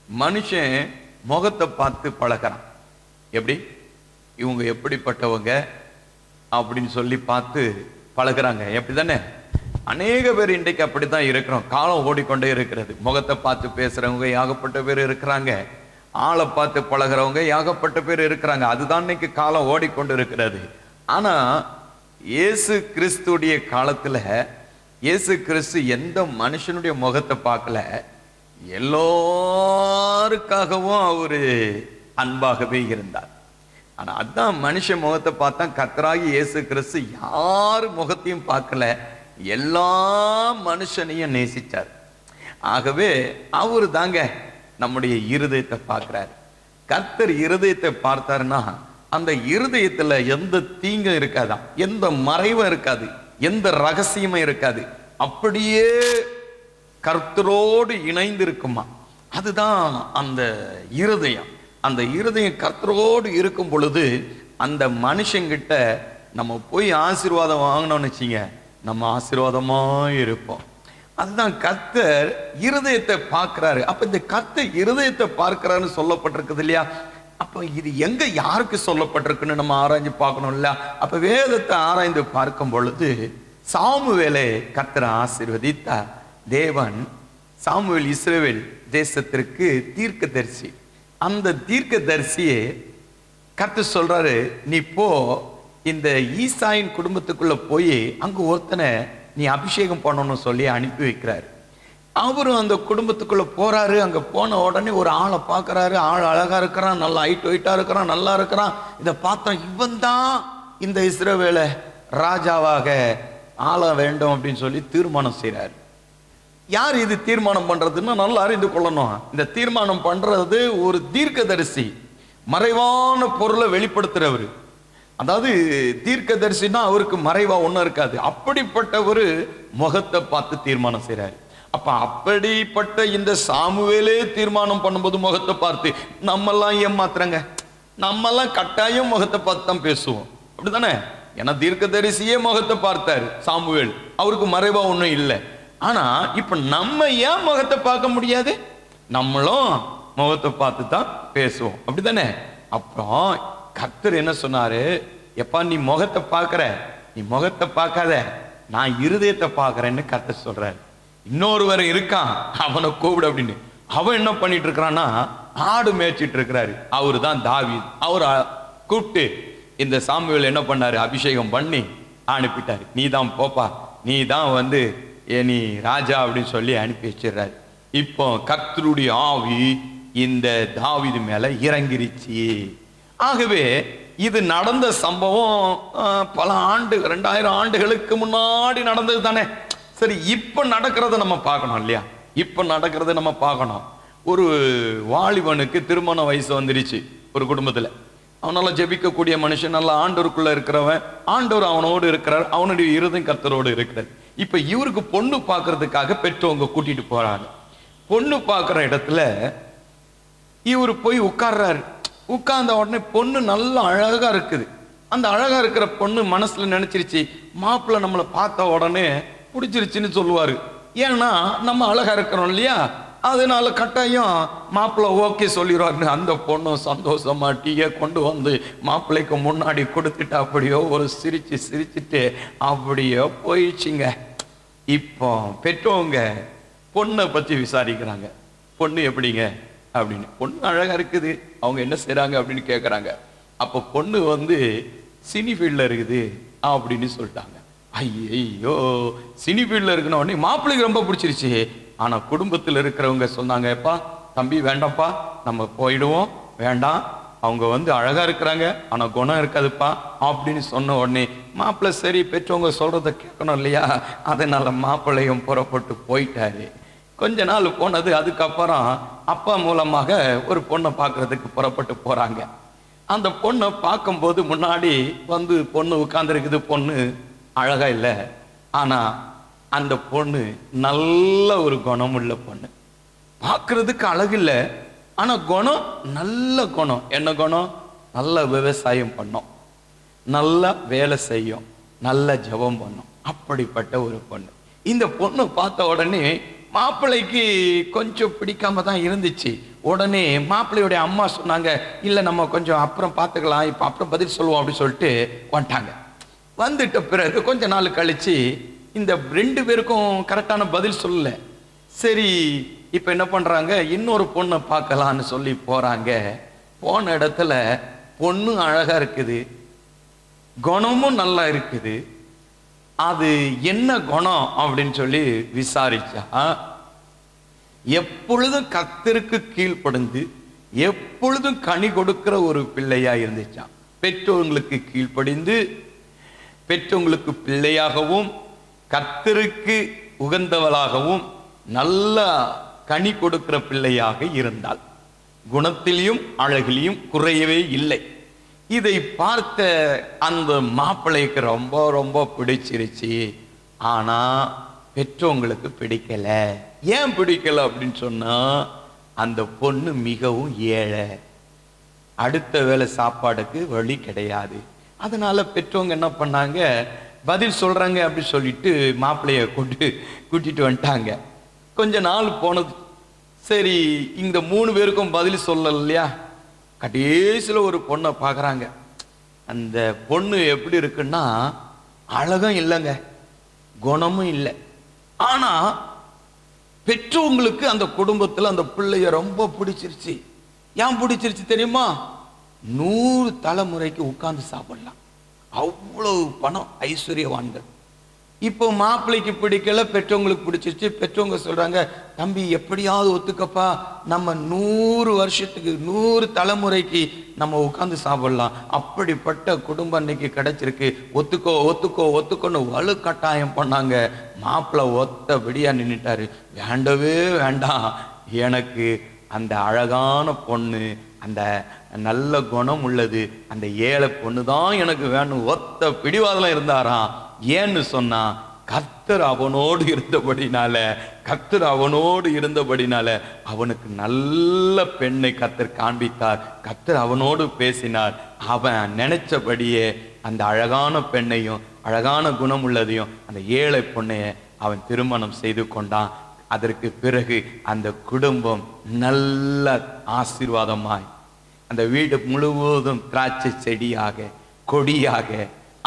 மனுஷன் முகத்தை பார்த்து பழகிறான். எப்படி இவங்க எப்படிப்பட்டவங்க அப்படின்னு சொல்லி பார்த்து பழகிறாங்க. எப்படி தானே? அநேக பேர் இன்றைக்கு அப்படித்தான் இருக்கிறோம். காலம் ஓடிக்கொண்டே இருக்கிறது. முகத்தை பார்த்து பேசுறவங்க ஏகப்பட்ட பேர் இருக்கிறாங்க. ஆளை பார்த்து பழகிறவங்க ஏகப்பட்ட பேர் இருக்கிறாங்க. அதுதான் இன்னைக்கு காலம் ஓடிக்கொண்டு இருக்கிறது. ஆனா இயேசு கிறிஸ்துடைய காலத்துல இயேசு கிறிஸ்து எந்த மனுஷனுடைய முகத்தை பார்க்கல. எல்லாருக்காகவும் அவரு அன்பாகவே இருந்தார். ஆனா அதான் மனுஷன் முகத்தை பார்த்தா, கர்த்தராகி இயேசு கிறிஸ்து யாரு முகத்தையும் பார்க்கல, எல்லா மனுஷனையும் நேசிச்சார். ஆகவே அவரு தாங்க நம்முடைய இருதயத்தை பார்க்கிறார். கர்த்தர் இருதயத்தை பார்த்தாருன்னா அந்த இருதயத்துல எந்த தீங்கும் இருக்காதான், எந்த மறைவும் இருக்காது, எந்த ரகசியமும் இருக்காது. அப்படியே கர்த்தரோடு இணைந்து இருக்குமா. அதுதான் அந்த இருதயம். அந்த இருதயம் கர்த்தரோடு இருக்கும் பொழுது அந்த மனுஷங்கிட்ட நம்ம போய் ஆசீர்வாதம் வாங்கினோம்னு வச்சுங்க, நம்ம ஆசீர்வாதமா இருப்போம். அதுதான் கர்த்தர் இருதயத்தை பார்க்கிறாரு. அப்ப இந்த கர்த்தர் இருதயத்தை பார்க்கிறாருன்னு சொல்லப்பட்டிருக்குது இல்லையா? அப்ப இது எங்க யாருக்கு சொல்லப்பட்டிருக்குன்னு நம்ம ஆராய்ஞ்சு பார்க்கணும் இல்ல? அப்ப வேதத்தை ஆராய்ந்து பார்க்கும் பொழுது சாமுவேலை கர்த்தர் ஆசீர்வதித்தார். தேவன் சாமுவேல் இஸ்ரவேல் தேசத்திற்கு தீர்க்கதரிசி. அந்த தீர்க்கதரிசியை கர்த்தர் சொல்றாரு, நீ போ இந்த ஈசாயின் குடும்பத்துக்குள்ள போய் அங்க ஒருத்தனை நீ அபிஷேகம் பண்ணணும்னு சொல்லி அனுப்பி வைக்கிறாரு. அவரும் அந்த குடும்பத்துக்குள்ள போறாரு. அங்க போன உடனே ஒரு ஆளை பார்க்கறாரு. ஆள் அழகா இருக்கிறான், நல்லா ஹைட் வெயிட்டா இருக்கிறான், நல்லா இருக்கிறான். இதை பார்த்தா இவன் தான் இந்த இஸ்ரவேலை ராஜாவாக ஆள வேண்டும் அப்படின்னு சொல்லி தீர்மானம் செய்யறாரு. யார் இது தீர்மானம் பண்றதுன்னா நல்லா அறிந்து கொள்ளணும். இந்த தீர்மானம் பண்றது ஒரு தீர்க்கதரிசி, மறைவான பொருளை வெளிப்படுத்துறவர். அதாவது தீர்க்கதரிசினா அவருக்கு மறைவா ஒன்றும் இருக்காது. அப்படிப்பட்ட ஒரு முகத்தை பார்த்து தீர்மானம் செய்யறாரு. அப்ப அப்படிப்பட்ட இந்த சாமுவேலே தீர்மானம் பண்ணும்போது முகத்தை பார்த்து, நம்மெல்லாம் ஏமாத்துறங்க, நம்மெல்லாம் கட்டாயம் முகத்தை பார்த்து தான் பேசுவோம். அப்படித்தானே? ஏன்னா தீர்க்கதரிசியே முகத்தை பார்த்தாரு சாமுவேல், அவருக்கு மறைவா ஒன்றும் இல்லை. ஆனா இப்ப நம்ம ஏன் முகத்தை பார்க்க முடியாது? நம்மளும் முகத்தை பார்த்து தான் பேசுவோம். அப்படித்தானே? அப்புறம் கர்த்தர் என்ன சொன்னாரு, எப்பா நீ முகத்தை பார்க்கிற, நீ முகத்தை பார்க்காத, நான் இருதயத்தை பார்க்கிறேன்னு கர்த்தர் சொல்றாரு. இன்னொருவர் இருக்கான், அவனை கூப்பிடு அப்படின்னு. அவன் என்ன பண்ணிட்டு இருக்கிறான்னா ஆடு மேய்ச்சிட்டு இருக்கிறாரு. அவரு தான் தாவீது. அவர் கூப்பிட்டு இந்த சாமுவேல் என்ன பண்ணாரு, அபிஷேகம் பண்ணி அனுப்பிட்டாரு. நீ தான் போப்பா, நீ தான் வந்து நீ ராஜா அப்படின்னு சொல்லி அனுப்பி வச்சிடுறாரு. இப்போ கர்த்தருடைய ஆவி இந்த தாவீது மேல இறங்கிருச்சு. ஆகவே இது நடந்த சம்பவம் பல ஆண்டு, 2000 ஆண்டுகளுக்கு முன்னாடி நடந்தது தானே. சரி, இப்ப நடக்கிறத நம்ம பார்க்கணும் இல்லையா? இப்ப நடக்கிறத நம்ம பார்க்கணும். ஒரு வாலிபனுக்கு திருமண வயசு வந்துருச்சு ஒரு குடும்பத்துல. அவனால ஜெபிக்கக்கூடிய மனுஷன், நல்ல ஆண்டவருக்குள்ள இருக்கிறவன், ஆண்டவர் அவனோடு இருக்கிறார், அவனுடைய இருதயம் கர்த்தரோடு இருக்கிறார். இப்ப இவருக்கு பொண்ணு பார்க்கறதுக்காக பெற்றவங்க கூட்டிட்டு போறாங்க. பொண்ணு பார்க்கிற இடத்துல இவரு போய் உட்கார்றாரு. உட்கார்ந்த உடனே பொண்ணு நல்லா அழகா இருக்குது. அந்த அழகா இருக்கிற பொண்ணு மனசுல நினைச்சிருச்சு, மாப்பிள்ளை நம்மளை பார்த்த உடனே பிடிச்சிருச்சுன்னு சொல்லுவாரு. ஏன்னா நம்ம அழகா இருக்கிறோம் இல்லையா? அதனால கட்டாயம் மாப்பிள்ளை ஓகே சொல்லிடுவாருன்னு அந்த பொண்ணும் சந்தோஷமா டீயை கொண்டு வந்து மாப்பிள்ளைக்கு முன்னாடி கொடுத்துட்டு அப்படியோ ஒரு சிரிச்சுட்டு அப்படியோ போயிடுச்சுங்க. இப்போ பெற்றவங்க பொண்ணை பத்தி விசாரிக்கிறாங்க. பொண்ணு எப்படிங்க அப்படின்னு. பொண்ணு அழகா இருக்குது, அவங்க என்ன செய்றாங்க அப்படின்னு கேட்கறாங்க. அப்போ பொண்ணு வந்து சினி ஃபீல்ட்ல இருக்குது அப்படின்னு சொல்லிட்டாங்க. ஐயோ, சினி ஃபீல்ட்ல இருக்குன்னு உடனே மாப்பிள்ளைக்கு ரொம்ப பிடிச்சிருச்சு. ஆனா குடும்பத்தில் இருக்கிறவங்க சொன்னாங்க, எப்பா தம்பி வேண்டாம்ப்பா, நம்ம போயிடுவோம், வேண்டாம், அவங்க வந்து அழகா இருக்கிறாங்க ஆனா குணம் இருக்காதுப்பா அப்படின்னு சொன்ன உடனே மாப்பிள்ளை சரி பெற்றவங்க சொல்றதை கேட்கணும் இல்லையா? அதனால மாப்பிள்ளையும் புறப்பட்டு போயிட்டாரு. கொஞ்ச நாள் போனது. அதுக்கப்புறம் அப்பா மூலமாக ஒரு பொண்ணை பார்க்கறதுக்கு புறப்பட்டு போறாங்க. அந்த பொண்ணை பார்க்கும்போது முன்னாடி வந்து பொண்ணு உட்கார்ந்துருக்குது. பொண்ணு அழகா இல்லை, ஆனா அந்த பொண்ணு நல்ல ஒரு குணமுள்ள பொண்ணு. பார்க்கறதுக்கு அழகு இல்லை, ஆனா குணம் நல்ல குணம். என்ன குணம்? நல்ல விவசாயம் பண்ணும், நல்லா வேலை செய்யும், நல்ல ஜெபம் பண்ணும். அப்படிப்பட்ட ஒரு பொண்ணு. இந்த பொண்ணு பார்த்த உடனே மாப்பிள்ளைக்கு கொஞ்சம் பிடிக்காம தான் இருந்துச்சு. உடனே மாப்பிள்ளையுடைய அம்மா சொன்னாங்க, இல்லை நம்ம கொஞ்சம் அப்புறம் பார்த்துக்கலாம், இப்போ அப்புறம் பதில் சொல்லுவோம் அப்படின்னு சொல்லிட்டு வந்துட்டாங்க. வந்துட்ட பிறகு கொஞ்ச நாள் கழிச்சு இந்த 2 பேருக்கும் கரெக்டான பதில் சொல்லல. சரி, இப்போ என்ன பண்றாங்க, இன்னொரு பொண்ணை பார்க்கலான்னு சொல்லி போறாங்க. போன இடத்துல பொண்ணு அழகா இருக்குது, குணமும் நல்லா இருக்குது. அது என்ன குணம் அப்படின்னு சொல்லி விசாரிச்சா, எப்பொழுதும் கர்த்தருக்கு கீழ்ப்படிந்து எப்பொழுதும் கனி கொடுக்கிற ஒரு பிள்ளையா இருந்துச்சான். பெற்றோர்களுக்கு கீழ்ப்படிந்து பெற்றோங்களுக்கு பிள்ளையாகவும் கர்த்தருக்கு உகந்தவளாகவும் நல்ல கனி கொடுக்கிற பிள்ளையாக இருந்தாள். குணத்திலையும் அழகிலையும் குறையவே இல்லை. இதை பார்த்த அந்த மாப்பிள்ளைக்கு ரொம்ப ரொம்ப பிடிச்சிருச்சு. ஆனா பெற்றவங்களுக்கு பிடிக்கல. ஏன் பிடிக்கல அப்படின்னு சொன்னா, அந்த பொண்ணு மிகவும் ஏழை, அடுத்த வேளை சாப்பாடுக்கு வழி கிடையாது. அதனால பெற்றவங்க என்ன பண்ணாங்க, பதில் சொல்றாங்க அப்படி சொல்லிட்டு மாப்பிள்ளைய கூட்டிட்டு வந்துட்டாங்க. கொஞ்ச நாள் போனது. சரி, இந்த 3 பேருக்கும் பதில் சொல்லல இல்லையா. கடைசியில் ஒரு பொண்ணை பார்க்குறாங்க. அந்த பொண்ணு எப்படி இருக்குன்னா, அழகும் இல்லைங்க, குணமும் இல்லை. ஆனா பெற்றவங்களுக்கு அந்த குடும்பத்தில் அந்த பிள்ளைய ரொம்ப பிடிச்சிருச்சு. ஏன் பிடிச்சிருச்சு தெரியுமா? 100 தலைமுறைக்கு உட்கார்ந்து சாப்பிடலாம், அவ்வளவு பணம், ஐஸ்வர்யவான்கள். இப்போ மாப்பிள்ளைக்கு பிடிக்கல, பெற்றவங்களுக்கு பிடிச்சிருச்சு. பெற்றவங்க சொல்றாங்க, தம்பி எப்படியாவது ஒத்துக்கப்பா, நம்ம 100 வருஷத்துக்கு 100 தலைமுறைக்கு நம்ம உட்கார்ந்து சாப்பிடலாம், அப்படிப்பட்ட குடும்பம் இன்னைக்கு கிடைச்சிருக்கு, ஒத்துக்கோ ஒத்துக்கோ ஒத்துக்கோன்னு வலு கட்டாயம் பண்ணாங்க. மாப்பிள்ளை ஒத்தபடியா நின்னுட்டாரு. வேண்டவே வேண்டாம், எனக்கு அந்த அழகான பொண்ணு, அந்த நல்ல குணம் உள்ளது, அந்த ஏழை பொண்ணு தான் எனக்கு வேணும், ஒத்த பிடிவாதெல்லாம் இருந்தாராம். ஏன்னு சொன்னா, கர்த்தர் அவனோடு இருந்தபடினால அவனுக்கு நல்ல பெண்ணை கர்த்தர் காண்பித்தார். கர்த்தர் அவனோடு பேசினார். அவன் நினைச்சபடியே அந்த அழகான பெண்ணையும் அழகான குணம் உள்ளதையும் அந்த ஏழை பொண்ணைய அவன் திருமணம் செய்து கொண்டான். அதற்கு பிறகு அந்த குடும்பம் நல்ல ஆசீர்வாதமாய், அந்த வீடு முழுவதும் திராட்சை செடியாக கொடியாக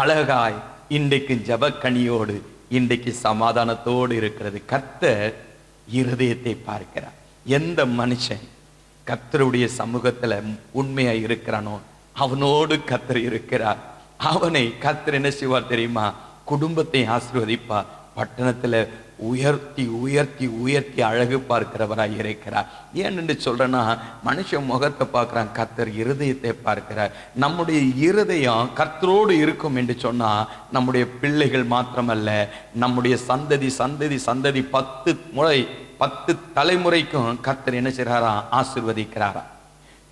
அழகாய், இன்றைக்கு ஜபக்கனியோடு இன்றைக்கு சமாதானத்தோடு இருக்கிறது. கர்த்தர் இருதயத்தை பார்க்கிறார். எந்த மனுஷன் கர்த்தருடைய சமூகத்துல உண்மையா இருக்கிறானோ அவனோடு கர்த்தர் இருக்கிறார். அவனை கர்த்தர் என்ன செய்வார் தெரியுமா? குடும்பத்தை ஆசீர்வதிப்பார். பட்டணத்துல உயர்த்தி உயர்த்தி உயர்த்தி அழகு பார்க்கிறவராய் இருக்கிறார். ஏன்னு சொல்றேன்னா, மனுஷன் முகத்தை பார்க்கிறான், கர்த்தர் இருதயத்தை பார்க்கிறார். நம்முடைய இருதயம் கர்த்தரோடு இருக்கும் என்று சொன்னா, நம்முடைய பிள்ளைகள் மாத்திரமல்ல, நம்முடைய சந்ததி சந்ததி சந்ததி 10 தலைமுறைக்கும் கர்த்தர் என்ன செய்றாரா? ஆசீர்வதிக்கிறாரா.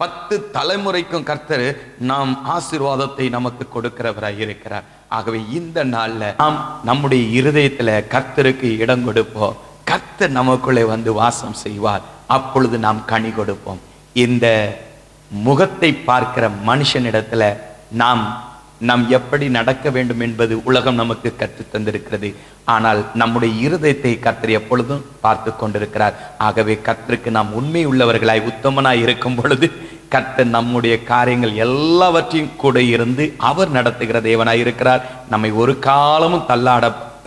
10 தலைமுறைக்கும் கர்த்தர் நாம் ஆசீர்வாதத்தை நமக்கு கொடுக்கிறவராய் இருக்கிறார். ஆகவே இந்த நாள்ல நாம் நம்முடைய இருதயத்துல கர்த்தருக்கு இடம் கொடுப்போம். கர்த்தர் நமக்குள்ளே வந்து வாசம் செய்வார். அப்பொழுது நாம் கனி கொடுப்போம். இந்த முகத்தை பார்க்கிற மனுஷனிடத்துல நாம் எப்படி நடக்க வேண்டும் என்பது உலகம் நமக்கு கற்று தந்திருக்கிறது. ஆனால் நம்முடைய இருதயத்தை கர்த்தர் எப்பொழுதும் பார்த்து கொண்டிருக்கிறார். ஆகவே கர்த்தருக்கு நாம் உண்மை உள்ளவர்களாய் உத்தமனாய் இருக்கும் பொழுது கர்த்தர் நம்முடைய காரியங்கள் எல்லாவற்றையும் கூட இருந்து அவர் நடத்துகிற தேவனாய் இருக்கிறார். நம்மை ஒரு காலமும்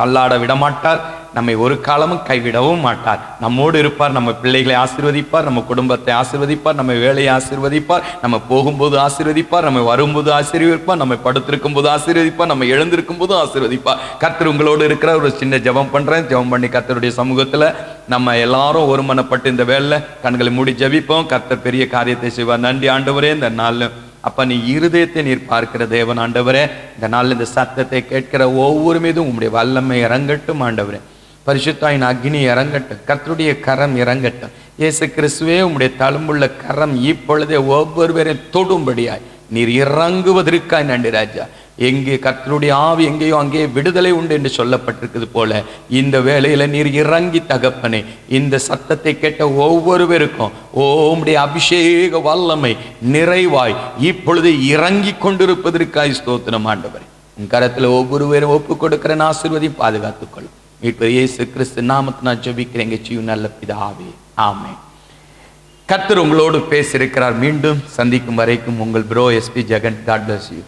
தள்ளாட விடமாட்டார். நம்மை ஒரு காலமும் கைவிடவும் மாட்டார். நம்மோடு இருப்பார். நம்ம பிள்ளைகளை ஆசீர்வதிப்பார், நம்ம குடும்பத்தை ஆசீர்வதிப்பார், நம்ம வேலையை ஆசீர்வதிப்பார், நம்ம போகும்போது ஆசீர்வதிப்பார், நம்ம வரும்போது ஆசீர்வதிப்பார், நம்ம படுத்திருக்கும் போது ஆசீர்வதிப்பார், நம்ம எழுந்திருக்கும் போது ஆசீர்வதிப்பார். கர்த்தர் உங்களோடு இருக்கிற ஒரு சின்ன ஜெபம் பண்றேன். ஜெபம் பண்ணி கர்த்தருடைய சமூகத்துல நம்ம எல்லாரும் ஒருமனப்பட்டு இந்த வேலை கண்களை மூடி ஜெபிப்போம். கர்த்தர் பெரிய காரியத்தை செய்வார். நன்றி ஆண்டவரே, இந்த நாள் அப்ப நீ இருதயத்தை நீர் பார்க்கிற தேவன் ஆண்டவரே. இந்த நாள் இந்த சத்தத்தை கேட்கிற ஒவ்வொரு மீதும் உங்களுடைய வல்லமை இறங்கட்டும் ஆண்டவரே. பரிசுத்தாயின் அக்னி இறங்கட்டும். கர்த்தருடைய கரம் இறங்கட்டும். இயேசு கிறிஸ்துவே, உம்முடைய தழும்புள்ள கரம் இப்பொழுதே ஒவ்வொருவரையும் தொடும்படியாய் நீர் இறங்குவதற்காய் நன்றி ராஜா. எங்கே கர்த்தருடைய ஆவி எங்கேயோ அங்கே விடுதலை உண்டு என்று சொல்லப்பட்டிருக்குது போல, இந்த வேளையில நீர் இறங்கி தகப்பனே, இந்த சத்தத்தை கேட்ட ஒவ்வொருவருக்கும் உம்முடைய அபிஷேக வல்லமை நிறைவாய் இப்பொழுது இறங்கி கொண்டிருப்பதற்காய் ஸ்தோத்திரம் ஆண்டவரே. உன் கரத்துல ஒவ்வொருவரும் ஒப்பு கொடுக்கிறேன். ஆசீர்வதி பாதுகாத்துக்கொள்ளும். இப்ப இயேசு கிறிஸ்து நாமத்தை நான் ஜெபிக்கிறேன். நல்ல பிதாவே, ஆமென். கர்த்தர் உங்களோடு பேசியிருக்கிறார். மீண்டும் சந்திக்கும் வரைக்கும் உங்கள் bro SP Jagan. God bless you.